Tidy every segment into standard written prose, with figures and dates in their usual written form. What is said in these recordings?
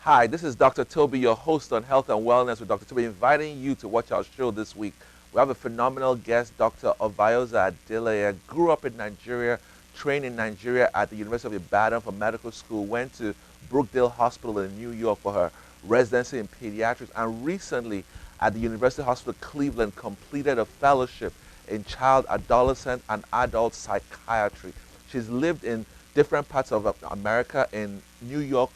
Hi, this is Dr. Toby, your host on Health and Wellness with Dr. Toby, inviting you to watch our show this week. We have a phenomenal guest, Dr. Ovayoza Adeleye. Grew up in Nigeria, trained in Nigeria at the University of Ibadan for medical school, went to Brookdale Hospital in New York for her residency in pediatrics, and recently at the University Hospital Cleveland completed a fellowship in child, adolescent, and adult psychiatry. She's lived in different parts of America, in New York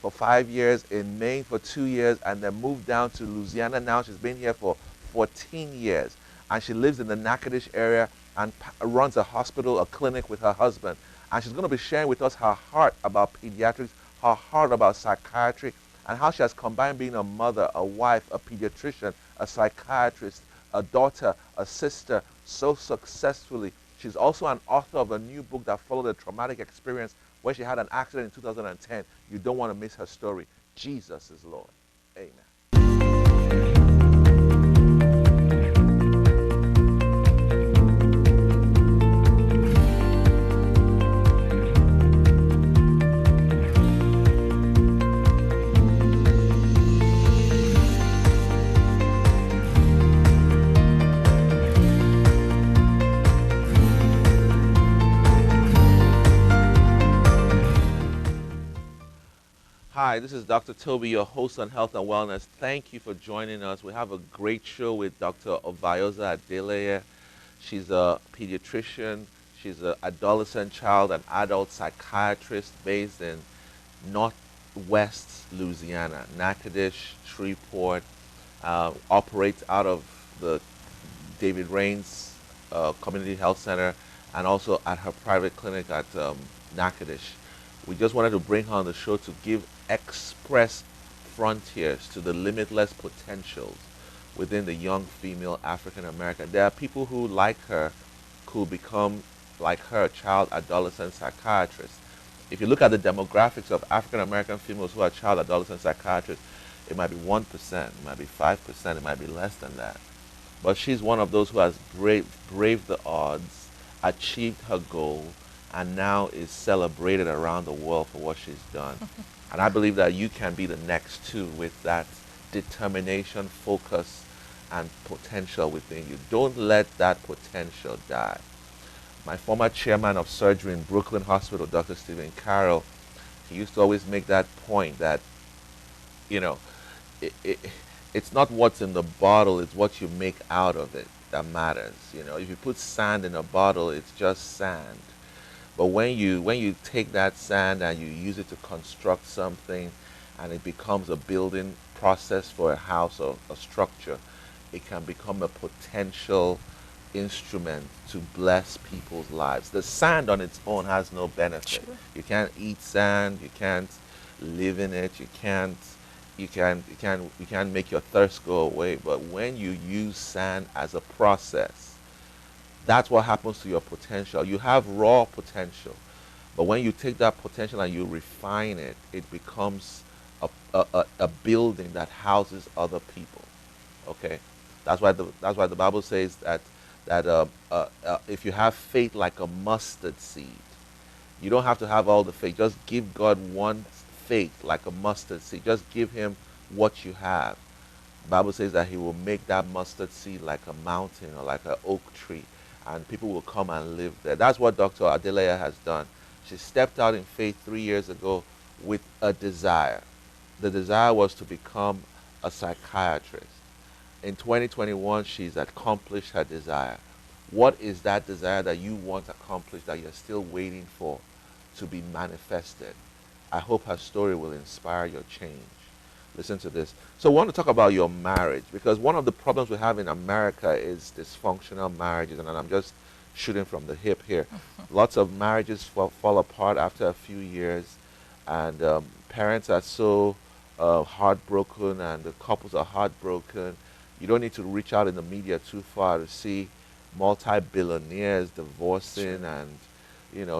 for 5 years, in Maine for 2 years, and then moved down to Louisiana. Now she's been here for 14 years, and she lives in the Natchitoches area and runs a hospital, a clinic with her husband. And she's going to be sharing with us her heart about pediatrics, her heart about psychiatry, and how she has combined being a mother, a wife, a pediatrician, a psychiatrist, a daughter, a sister, so successfully. She's also an author of a new book that followed a traumatic experience where she had an accident in 2010. You don't want to miss her story. Jesus is Lord. Amen. Hi, this is Dr. Toby, your host on Health and Wellness. Thank you for joining us. We have a great show with Dr. Ovayoza Adeleye. She's a pediatrician. She's an adolescent, child, and adult psychiatrist based in Northwest Louisiana, Natchitoches, Shreveport. Operates out of the David Rains Community Health Center and also at her private clinic at Natchitoches. We just wanted to bring her on the show to give express frontiers to the limitless potentials within the young female African American. There are people who, like her, could become like her, child adolescent psychiatrists. If you look at the demographics of African American females who are child adolescent psychiatrists, it might be 1%, it might be 5%, it might be less than that. But she's one of those who has braved the odds, achieved her goal, and now is celebrated around the world for what she's done. And I believe that you can be the next too with that determination, focus, and potential within you. Don't let that potential die. My former chairman of surgery in Brooklyn Hospital, Dr. Stephen Carroll, he used to always make that point that, you know, it, it, it's not what's in the bottle, it's what you make out of it that matters. You know, if you put sand in a bottle, it's just sand. But when you take that sand and you use it to construct something and it becomes a building process for a house or a structure, it can become a potential instrument to bless people's lives. The sand on its own has no benefit. Sure. You can't eat sand, you can't live in it, you can't make your thirst go away. But when you use sand as a process, that's what happens to your potential. You have raw potential, but when you take that potential and you refine it, it becomes a building that houses other people. Okay, that's why the Bible says that if you have faith like a mustard seed, you don't have to have all the faith. Just give God one faith like a mustard seed. Just give Him what you have. The Bible says that He will make that mustard seed like a mountain or like an oak tree, and people will come and live there. That's what Dr. Adeleye has done. She stepped out in faith 3 years ago with a desire. The desire was to become a psychiatrist. In 2021, she's accomplished her desire. What is that desire that you want accomplished that you're still waiting for to be manifested? I hope her story will inspire your change. Listen to this. So I want to talk about your marriage, because one of the problems we have in America is dysfunctional marriages, and I'm just shooting from the hip here. Lots of marriages fall apart after a few years, and parents are so heartbroken, and the couples are heartbroken. You don't need to reach out in the media too far to see multi-billionaires divorcing, and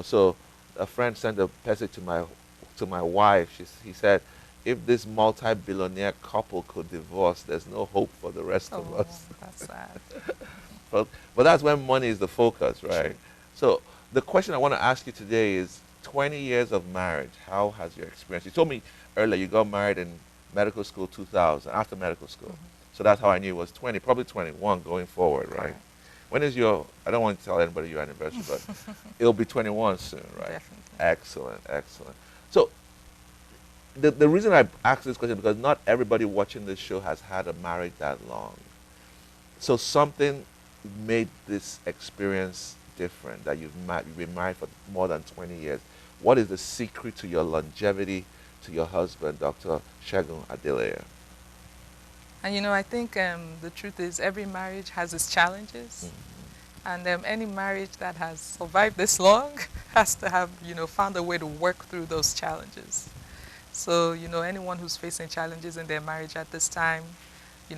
So a friend sent a message to my wife. He said, if this multi-billionaire couple could divorce, there's no hope for the rest of Oh, us. that's sad. But that's when money is the focus, right? So the question I want to ask you today is, 20 years of marriage, how has your experience? You told me earlier, you got married in medical school 2000, after medical school. So that's how I knew it was 20, probably 21 going forward, right? Correct. When is your, I don't want to tell anybody your anniversary, but it'll be 21 soon, right? Definitely. Excellent, excellent. So the reason I ask this question is because not everybody watching this show has had a marriage that long. So something made this experience different, that you've been married for more than 20 years. What is the secret to your longevity to your husband, Dr. Segun Adeleye? And I think the truth is every marriage has its challenges. And any marriage that has survived this long has to have, found a way to work through those challenges. So, anyone who's facing challenges in their marriage at this time,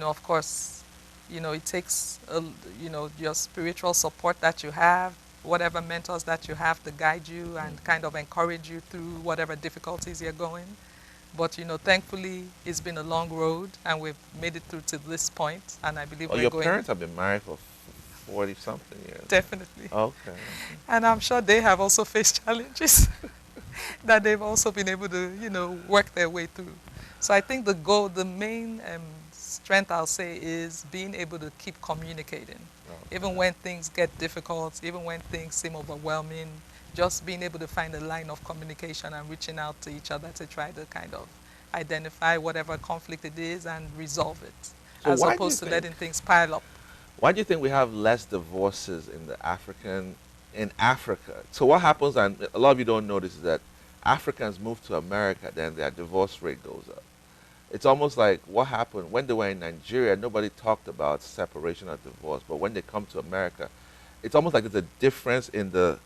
of course, it takes, your spiritual support that you have, whatever mentors that you have to guide you and kind of encourage you through whatever difficulties you're going. But, thankfully, it's been a long road, and we've made it through to this point, and I believe Well, we're your going... parents have been married for 40-something years. Definitely. Okay. And I'm sure they have also faced challenges that they've also been able to, work their way through. So I think the main strength, I'll say, is being able to keep communicating. Okay. Even when things get difficult, even when things seem overwhelming, just being able to find a line of communication and reaching out to each other to try to kind of identify whatever conflict it is and resolve it, So as opposed to letting things pile up. Why do you think we have less divorces in Africa? So what happens, and a lot of you don't know this, is that Africans move to America, then their divorce rate goes up. It's almost like what happened when they were in Nigeria, nobody talked about separation or divorce, but when they come to America, it's almost like there's a difference in the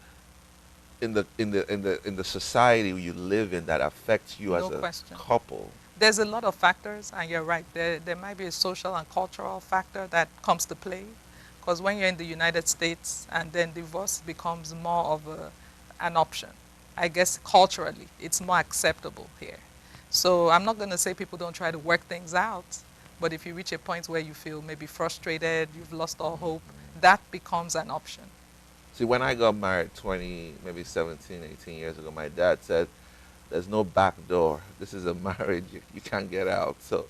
society you live in that affects you as a couple. There's a lot of factors, and you're right. There might be a social and cultural factor that comes to play, because when you're in the United States and then divorce becomes more of an option, I guess culturally it's more acceptable here. So I'm not going to say people don't try to work things out, but if you reach a point where you feel maybe frustrated, you've lost all hope, that becomes an option. See, when I got married maybe 17, 18 years ago, my dad said, there's no back door. This is a marriage. You can't get out. So,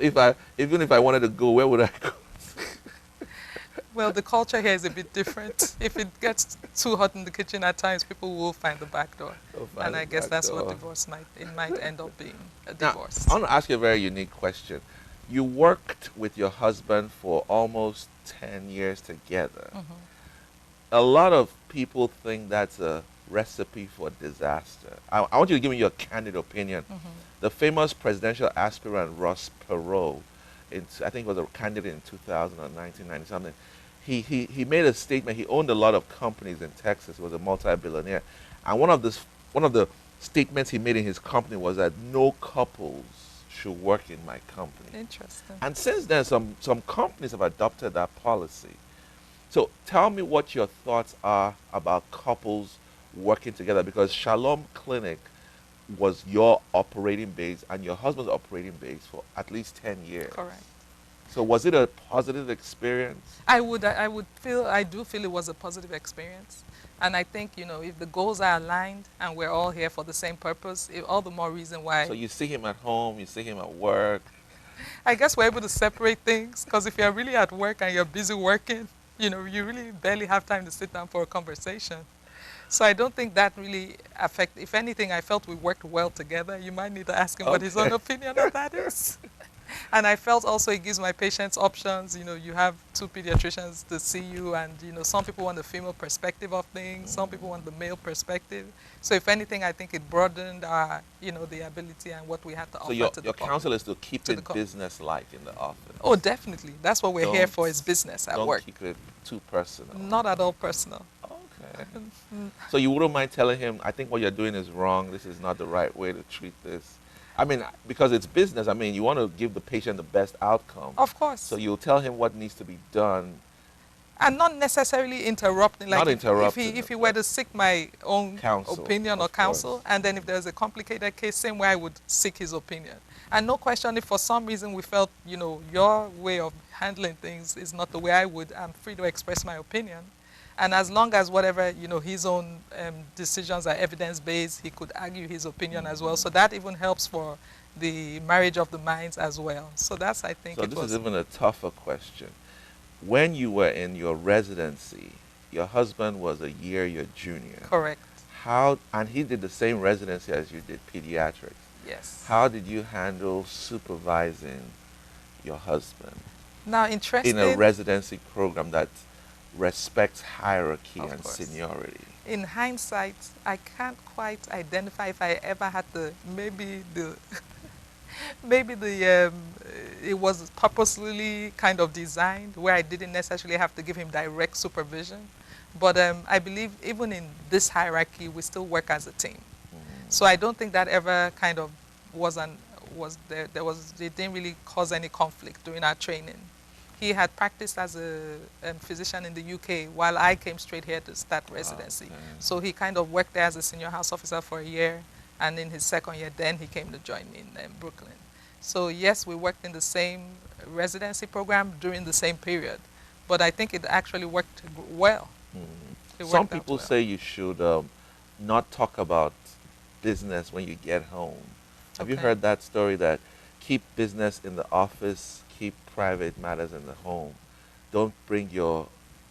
even if I wanted to go, where would I go? Well, the culture here is a bit different. If it gets too hot in the kitchen at times, people will find the back door. And I guess that's what divorce might end up being, a divorce. Now, I want to ask you a very unique question. You worked with your husband for almost 10 years together. A lot of people think that's a recipe for disaster. I want you to give me your candid opinion. The famous presidential aspirant Ross Perot, I think was a candidate in 2000 or 1990 something. He made a statement. He owned a lot of companies in Texas. He was a multi-billionaire, and one of the statements he made in his company was that no couples should work in my company. Interesting. And since then, some companies have adopted that policy. So tell me what your thoughts are about couples working together, because Shalom Clinic was your operating base and your husband's operating base for at least 10 years. Correct. So was it a positive experience? I do feel it was a positive experience. And I think, if the goals are aligned and we're all here for the same purpose, all the more reason why. So you see him at home, you see him at work. I guess we're able to separate things, because if you're really at work and you're busy working, you really barely have time to sit down for a conversation. So I don't think that really affected. If anything, I felt we worked well together. You might need to ask him what his own opinion of that is. And I felt also it gives my patients options. You have two pediatricians to see you, and some people want the female perspective of things, some people want the male perspective. So if anything, I think it broadened our, the ability and what we had to offer to the So your counsel is to keep it business-like in the office? Oh, definitely. That's what we're here for, is business at work. Don't keep it too personal. Not at all personal. Okay. So you wouldn't mind telling him, I think what you're doing is wrong. This is not the right way to treat this. I mean, because it's business. I mean, you want to give the patient the best outcome. Of course. So you'll tell him what needs to be done. And not necessarily interrupting. Like not interrupting. If he were to seek my own counsel, opinion or counsel, and then if there's a complicated case, same way I would seek his opinion. And no question, if for some reason we felt, your way of handling things is not the way I would, I'm free to express my opinion. And as long as whatever, his own decisions are evidence-based, he could argue his opinion as well. So that even helps for the marriage of the minds as well. So that's, I think So it this is was even a tougher question. When you were in your residency, your husband was a year your junior. correct. How, and he did the same residency as you did, pediatrics. Yes. How did you handle supervising your husband Now, in a interesting, residency program that respects hierarchy of and course. seniority? In hindsight, I can't quite identify if I ever had maybe the maybe it was purposely kind of designed where I didn't necessarily have to give him direct supervision. But I believe even in this hierarchy, we still work as a team. So I don't think that ever kind of was an was there. There was it didn't really cause any conflict during our training. He had practiced as a physician in the UK while I came straight here to start residency. Okay. So he kind of worked there as a senior house officer for a year, and in his second year, then he came to join me in Brooklyn. So yes, we worked in the same residency program during the same period, but I think it actually worked well. It Some worked out people well. say you should not talk about business when you get home. Have you Okay. heard that story that keep business in the office, keep private matters in the home? Don't bring your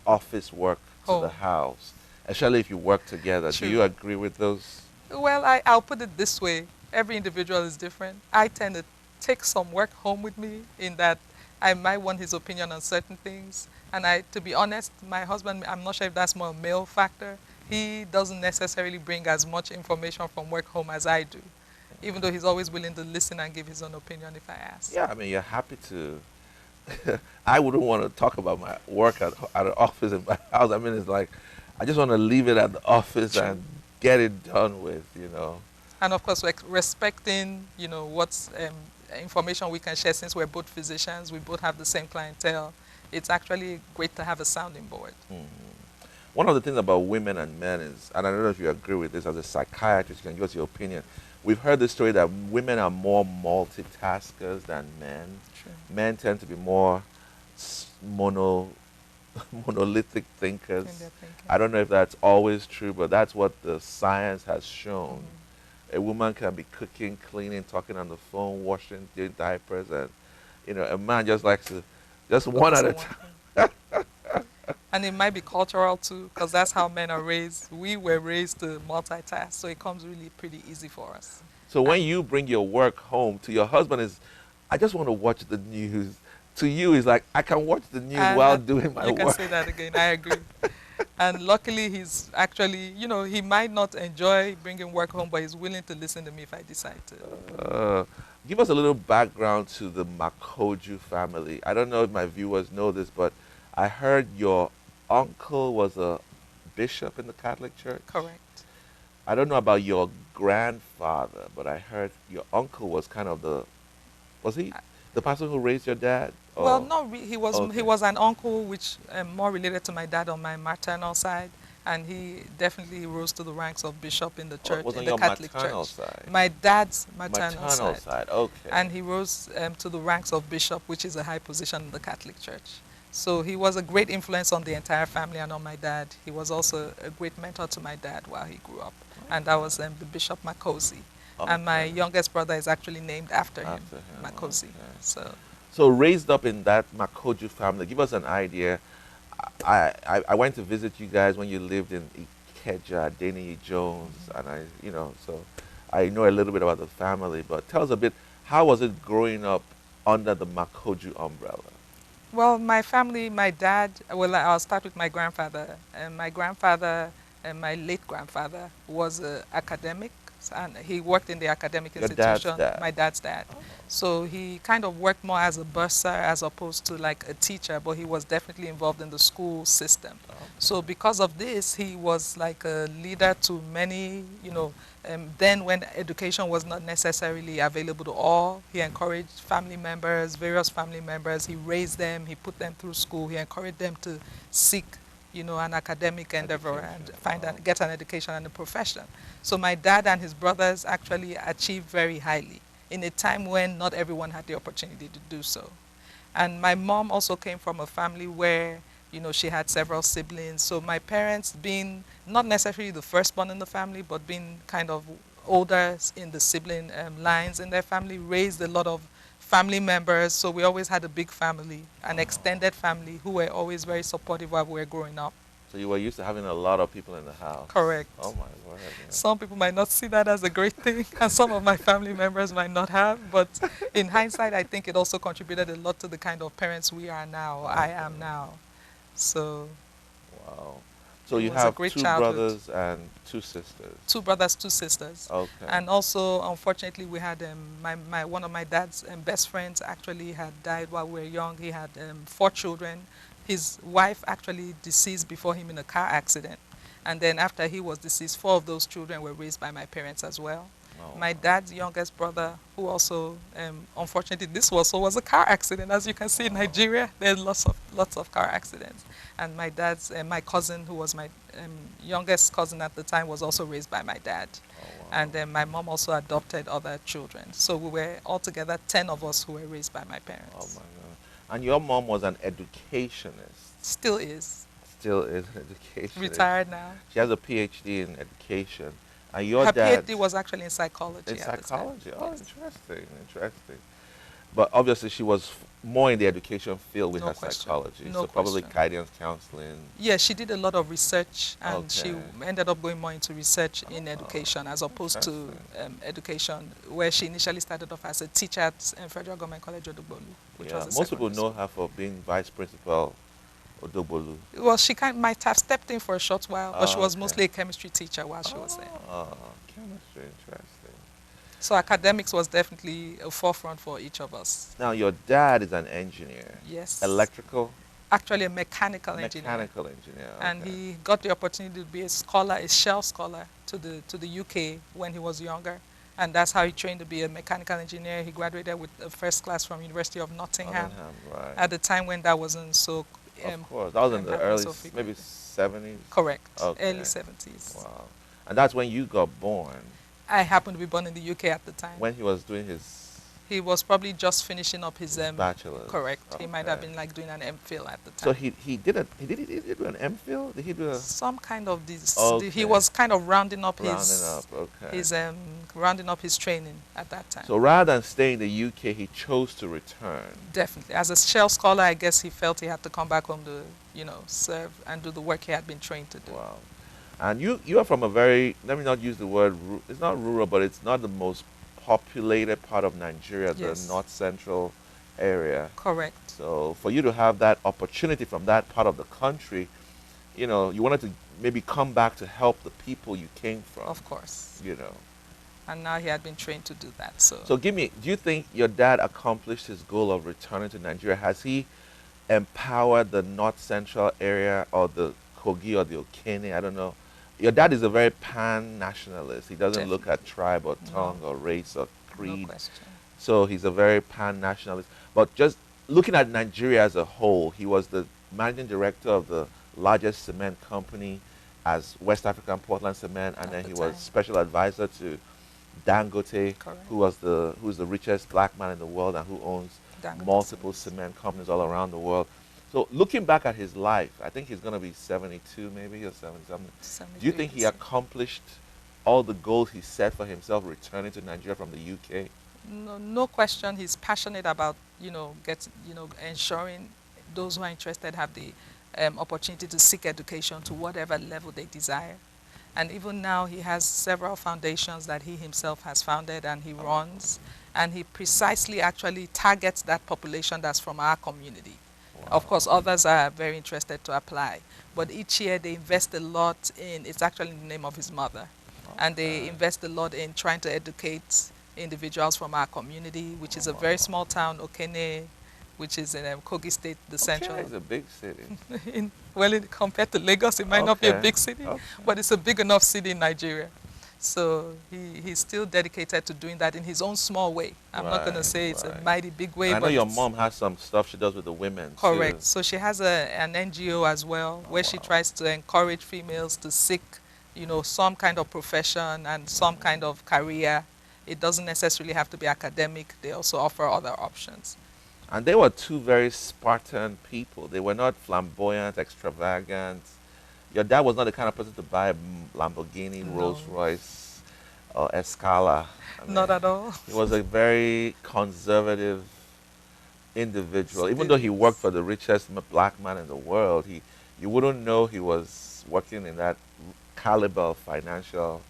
office work to the Home. house, especially if you work together. Do True. you agree with those? Well, I'll put it this way. Every individual is different. I tend to take some work home with me in that I might want his opinion on certain things. And to be honest, my husband, I'm not sure if that's more a male factor. He doesn't necessarily bring as much information from work home as I do, even though he's always willing to listen and give his own opinion if I ask. Yeah, I mean, you're happy to. I wouldn't want to talk about my work at an office in my house. I mean, it's like, I just want to leave it at the office True. and get it done with. And of course, respecting, what's information we can share since we're both physicians, we both have the same clientele. It's actually great to have a sounding board. One of the things about women and men is, and I don't know if you agree with this, as a psychiatrist, you can give us your opinion. We've heard the story that women are more multitaskers than men. True. Men tend to be more monolithic thinkers. In their thinking. I don't know if that's always true, but that's what the science has shown. A woman can be cooking, cleaning, talking on the phone, washing, doing diapers, and a man just likes to just one at a Focus on time. one thing. And it might be cultural too, because that's how men are raised. We were raised to multitask, so it comes really pretty easy for us. So when you bring your work home to your husband, I just want to watch the news. To you, it's like, I can watch the news And while doing my you work. can say that again. I agree. And luckily, he's actually, he might not enjoy bringing work home, but he's willing to listen to me if I decide to. Give us a little background to the Makoju family. I don't know if my viewers know this, but I heard your uncle was a bishop in the Catholic Church. Correct. I don't know about your grandfather, but I heard your uncle was kind of was he the person who raised your dad? Well, Or- no, he was Okay. he was an uncle, which more related to my dad on my maternal side, and he definitely rose to the ranks of bishop in the church, was on in the your Catholic maternal Church. side? My dad's maternal side. side. Okay. And he rose to the ranks of bishop, which is a high position in the Catholic Church. So he was a great influence on the entire family and on my dad. He was also a great mentor to my dad while he grew up. And that was the Bishop Makosi. And my Okay. youngest brother is actually named after him, After him, Makosi. okay. So So raised up in that Makoju family, give us an idea. I went to visit you guys when you lived in Ikeja, Denny Jones, and so I know a little bit about the family. But tell us a bit, how was it growing up under the Makoju umbrella? well, my family, my dad, well, I'll start with my grandfather. My grandfather and my late grandfather was an academic, and he worked in the academic Your dad's institution. dad? My dad's dad. So he kind of worked more as a bursar as opposed to like a teacher, but he was definitely involved in the school system. So because of this, he was like a leader to many, then when education was not necessarily available to all, he encouraged family members, various family members, he raised them, he put them through school, he encouraged them to seek an academic endeavor and get an education and a profession. So my dad and his brothers actually achieved very highly in a time when not everyone had the opportunity to do so. And my mom also came from a family where You know, she had several siblings. So my parents, being not necessarily the firstborn in the family, but being kind of older in the sibling lines in their family, raised a lot of family members. So we always had a big family, an extended family who were always very supportive while we were growing up. So you were used to having a lot of people in the house. Oh Correct. my word. Yeah. Some people might not see that as a great thing, and some of my family members might not have. But in hindsight, I think it also contributed a lot to the kind of parents we are now, I am now. So Wow. So it you was a have great two childhood. brothers and two sisters. Two brothers, two sisters. Okay. And also, unfortunately, we had one of my dad's best friends actually had died while we were young. He had 4 children. His wife actually deceased before him in a car accident. And then after he was deceased, 4 of those children were raised by my parents as well. Oh, My wow. dad's youngest brother, who also, unfortunately, this also was a car accident. As you can see in Nigeria, there's lots of car accidents. And my dad's, my cousin, who was my youngest cousin at the time, was also raised by my dad. Oh, wow. And then my mom also adopted other children. So we were altogether 10 of us who were raised by my Oh parents. my God. And your mom was an educationist. Still is. Still is an educationist. Retired now. She has a PhD in education. And your Her dad PhD was actually in psychology. in at the time. psychology. Oh, Yes. interesting, interesting. But obviously, she was more in the education field with No her question. psychology. No So probably question. guidance counseling. Yeah, she did a lot of research, and she Okay. ended up going more into research in Oh, education as opposed to interesting. education, where she initially started off as a teacher at Federal Government College Odugbolu, which Yeah, was a most people secondary know school. her for being vice principal Odogbolu. Well, she might have stepped in for a short while, but she Oh, was okay. mostly a chemistry teacher while she was there. Oh, chemistry, interesting. So academics was definitely a forefront for each of us. Now, your dad is an engineer. Yes. Electrical? Actually, a mechanical engineer. Mechanical engineer. And okay. he got the opportunity to be a scholar, a Shell scholar to the UK when he was younger. And that's how he trained to be a mechanical engineer. He graduated with a first class from University of Nottingham Right. at the time when that wasn't so Of course. That was in the happened early, so frequently. maybe 70s? Correct. Okay. Early 70s. Wow. And that's when you got born, I happened to be born in the UK at the time. when he was doing his He was probably just finishing up his bachelor's. correct. He might have Okay. been like doing an MPhil at the time. So he did do an MPhil? Did he do a Some kind of this. Okay. He was kind of rounding up rounding up? Okay. his rounding up his training at that time. So rather than stay in the UK, he chose to return. Definitely, as a Shell scholar, I guess he felt he had to come back home to, serve and do the work he had been trained to do. Wow. And you are from a very, let me not use the word, it's not rural, but it's not the most populated part of Nigeria, Yes. the north central area. Correct. So for you to have that opportunity from that part of the country, you wanted to maybe come back to help the people you came from. Of course. And now he had been trained to do that. So, So do you think your dad accomplished his goal of returning to Nigeria? Has he empowered the north central area or the Kogi or the Okene? I don't know. Your dad is a very pan-nationalist. He doesn't look at tribe or tongue or race or no creed. question. So he's a very pan-nationalist. But just looking at Nigeria as a whole, he was the managing director of the largest cement company as West African Portland Cement, and At then the he time. was special advisor to Dangote, Correct. who's the richest black man in the world and who owns Dangote multiple Cement. cement companies all around the world. So looking back at his life, I think he's going to be 72 maybe or 70 something. Do you think he accomplished all the goals he set for himself returning to Nigeria from the UK? No question. He's passionate about, ensuring those who are interested have the opportunity to seek education to whatever level they desire. And even now, he has several foundations that he himself has founded and he runs. And he precisely actually targets that population that's from our community. Wow. Of course, others are very interested to apply. But each year, they invest a lot it's actually in the name of his mother. And they invest a lot in trying to educate individuals from our community, which is a very small town, Okene, which is in Kogi State, the central. It's a big city. Compared to Lagos, it might not be a Okay. big city, Okay. but it's a big enough city in Nigeria. So he's still dedicated to doing that in his own small way. I'm not going to Right, say it's a right. mighty big way, I know but your it's mom has some stuff she does with the women. correct. Too. So she has an NGO as well, where she wow. tries to encourage females to seek, some kind of profession and some kind of career. It doesn't necessarily have to be academic. They also offer other options. And they were two very Spartan people. They were not flamboyant, extravagant. Your dad was not the kind of person to buy a Lamborghini, Rolls No, Royce, or Escala. I not mean, at all. he was a very conservative individual. Even though he worked Serious. for the richest black man in the world, you wouldn't know he was working in that caliber of financial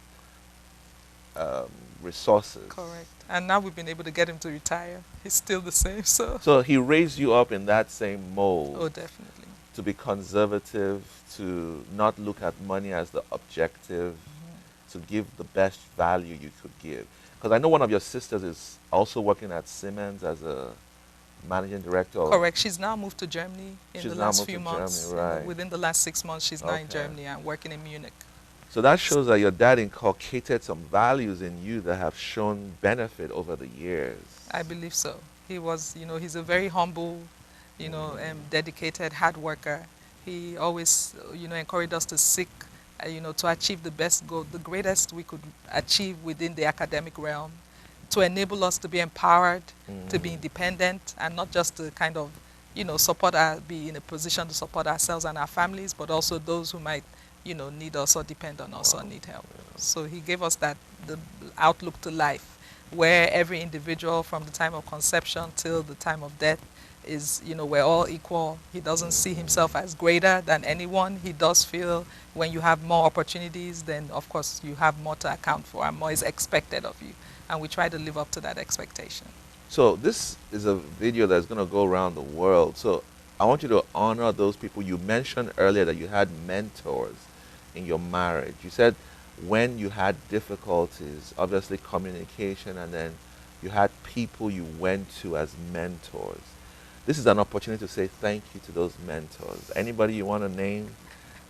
um, resources. Correct. And now we've been able to get him to retire. He's still the same, so. So he raised you up in that same mold Oh, definitely. to be conservative, to not look at money as the objective, to give the best value you could give. Because I know one of your sisters is also working at Siemens as a managing director. Correct. She's now moved to Germany in She's the now last moved few to months. Germany, right. Within the last 6 months, she's now in Okay. Germany and working in Munich. So that shows that your dad inculcated some values in you that have shown benefit over the years. I believe so. He was, he's a very humble, dedicated hard worker. He always, encouraged us to seek, to achieve the best goal, the greatest we could achieve within the academic realm, to enable us to be empowered, to be independent, and not just to kind of, be in a position to support ourselves and our families, but also those who might, need us or depend on us or need help. So he gave us the outlook to life, where every individual from the time of conception till the time of death is, we're all equal. He doesn't see himself as greater than anyone. He does feel when you have more opportunities, then of course you have more to account for and more is expected of you. And we try to live up to that expectation. So this is a video that's going to go around the world. So I want you to honor those people. You mentioned earlier that you had mentors in your marriage. You said when you had difficulties, obviously communication, and then you had people you went to as mentors. This is an opportunity to say thank you to those mentors. Anybody you want to name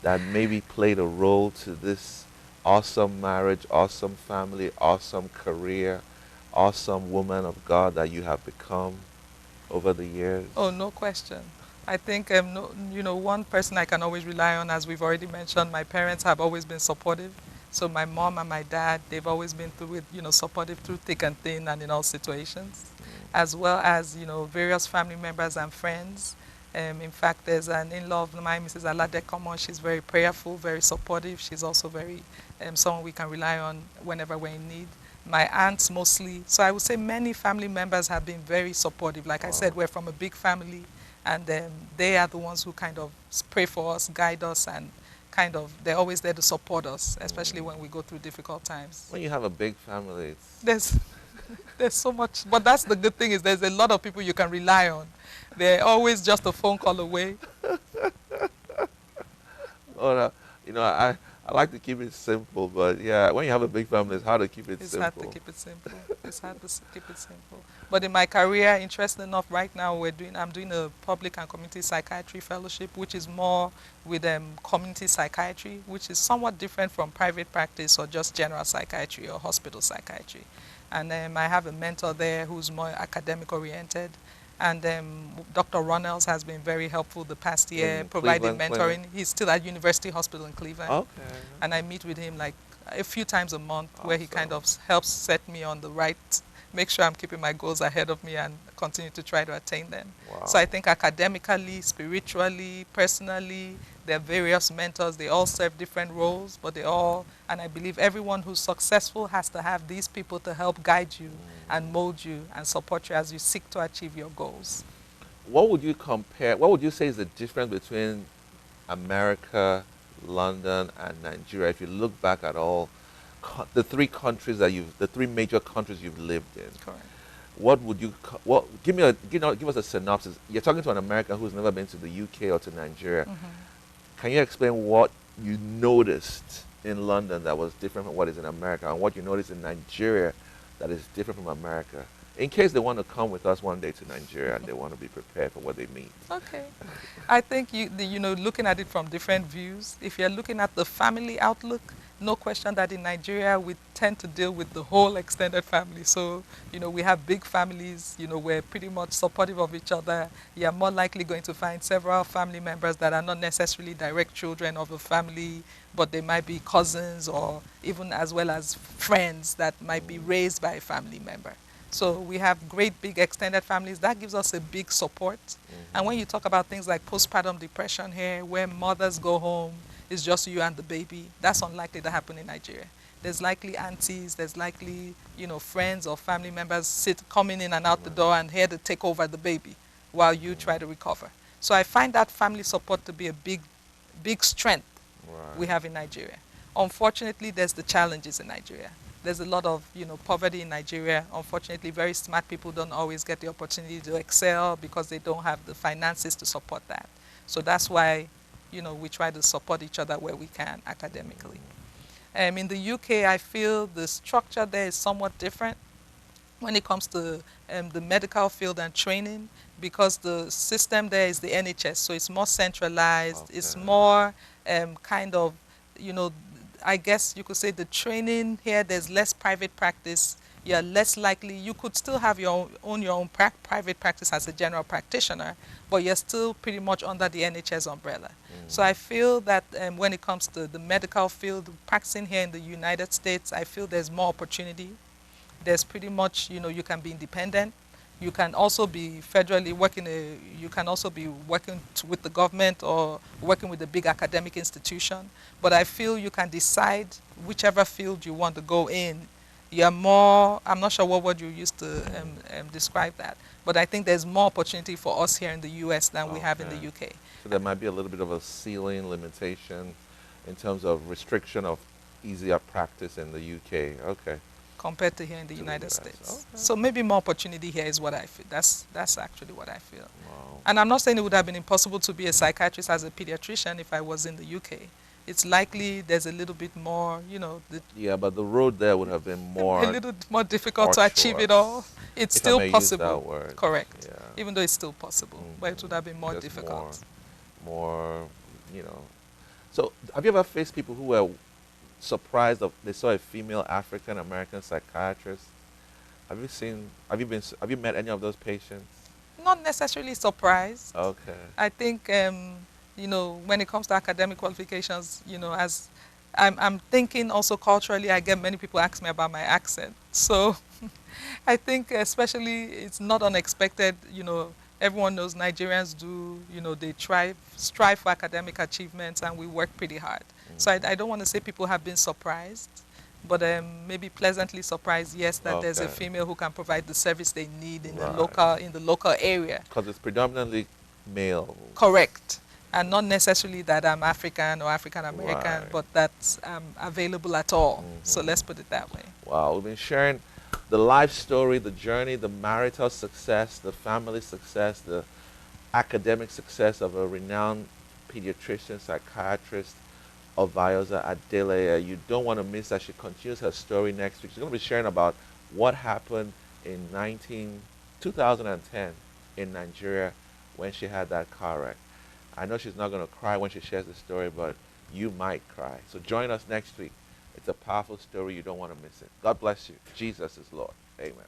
that maybe played a role to this awesome marriage, awesome family, awesome career, awesome woman of God that you have become over the years? Oh, no question. I think, one person I can always rely on, as we've already mentioned, my parents have always been supportive. So my mom and my dad, they've always been supportive through thick and thin and in all situations, as well as, various family members and friends. In fact, there's an in-law of mine, Mrs. Alade Common. She's very prayerful, very supportive. She's also very someone we can rely on whenever we're in need. My aunts mostly. So I would say many family members have been very supportive. Like I said, we're from a big family, and they are the ones who kind of pray for us, guide us, and they're always there to support us, especially when we go through difficult times. When you have a big family, There's so much, but that's the good thing is there's a lot of people you can rely on. They're always just a phone call away. I like to keep it simple, but yeah, when you have a big family, it's hard to keep it It's simple. hard to keep it simple. It's hard to keep it simple. But in my career, interesting enough, right now I'm doing a public and community psychiatry fellowship, which is more with community psychiatry, which is somewhat different from private practice or just general psychiatry or hospital psychiatry. And I have a mentor there who's more academic oriented. And Dr. Ronels has been very helpful the past year, providing Cleveland mentoring. Clinic? He's still at University Hospital in Cleveland. Okay. And I meet with him like a few times a month, where he kind of Awesome. helps set me on the right, make sure I'm keeping my goals ahead of me and continue to try to attain them. Wow. So I think academically, spiritually, personally, there are various mentors. They all serve different roles, but and I believe everyone who's successful has to have these people to help guide you and mold you and support you as you seek to achieve your goals. What would you say is the difference between America, London, and Nigeria? If you look back at all the three major countries you've lived in, Correct. what would you, give us a synopsis. You're talking to an American who's never been to the UK or to Nigeria. Can you explain what you noticed in London that was different from what is in America, and what you noticed in Nigeria that is different from America? In case they want to come with us one day to Nigeria and they want to be prepared for what they meet. Okay. I think looking at it from different views, if you're looking at the family outlook, no question that in Nigeria we tend to deal with the whole extended family. So, we have big families, we're pretty much supportive of each other. You're more likely going to find several family members that are not necessarily direct children of a family, but they might be cousins or even as well as friends that might be raised by a family member. So we have great big extended families. That gives us a big support. And when you talk about things like postpartum depression here, where mothers go home, it's just you and the baby, that's unlikely to happen in Nigeria. There's likely aunties, there's likely, friends or family members coming in and out the door and here to take over the baby while you try to recover. So I find that family support to be a big strength we have in Nigeria. Unfortunately, there's the challenges in Nigeria. There's a lot of, poverty in Nigeria. Unfortunately, very smart people don't always get the opportunity to excel because they don't have the finances to support that. So that's why, we try to support each other where we can academically. In the UK, I feel the structure there is somewhat different when it comes to the medical field and training, because the system there is the NHS, so it's more centralized. Okay. It's more kind of, I guess you could say the training here, there's less private practice. You're less likely, you could still have your own private practice as a general practitioner, but you're still pretty much under the NHS umbrella. So I feel that when it comes to the medical field, practicing here in the United States, I feel there's more opportunity. There's pretty much, you can be independent. You can also be federally working, you can also be working with the government or working with a big academic institution. But I feel you can decide whichever field you want to go in. You're more, I'm not sure what word you used to describe that, but I think there's more opportunity for us here in the US than we have in the UK. So there might be a little bit of a ceiling limitation in terms of restriction of easier practice in the UK. Okay. Compared to here in the United States. Okay. So maybe more opportunity here is what I feel. That's actually what I feel. Wow. And I'm not saying it would have been impossible to be a psychiatrist as a pediatrician if I was in the UK. It's likely there's a little bit more, yeah, but the road there would have been more... a little more difficult to achieve it all. It's still possible. Use that word. Correct. Yeah. Even though it's still possible, but it would have been more just difficult. More, So have you ever faced people who were surprised that they saw a female African American psychiatrist? Have you met any of those patients? Not necessarily surprised. Okay. I think when it comes to academic qualifications, as I'm thinking also culturally, I get many people ask me about my accent. So I think especially it's not unexpected, everyone knows Nigerians do, they strive for academic achievements and we work pretty hard. So I don't want to say people have been surprised, but maybe pleasantly surprised, yes, that there's a female who can provide the service they need in the local area. Because it's predominantly male. Correct. And not necessarily that I'm African or African American, but that's available at all. So let's put it that way. Wow, we've been sharing the life story, the journey, the marital success, the family success, the academic success of a renowned pediatrician, psychiatrist, Ovayoza Adeleye. You don't want to miss that. She continues her story next week. She's going to be sharing about what happened in 2010 in Nigeria when she had that car wreck. I know she's not going to cry when she shares the story, but you might cry. So join us next week. It's a powerful story. You don't want to miss it. God bless you. Jesus is Lord. Amen.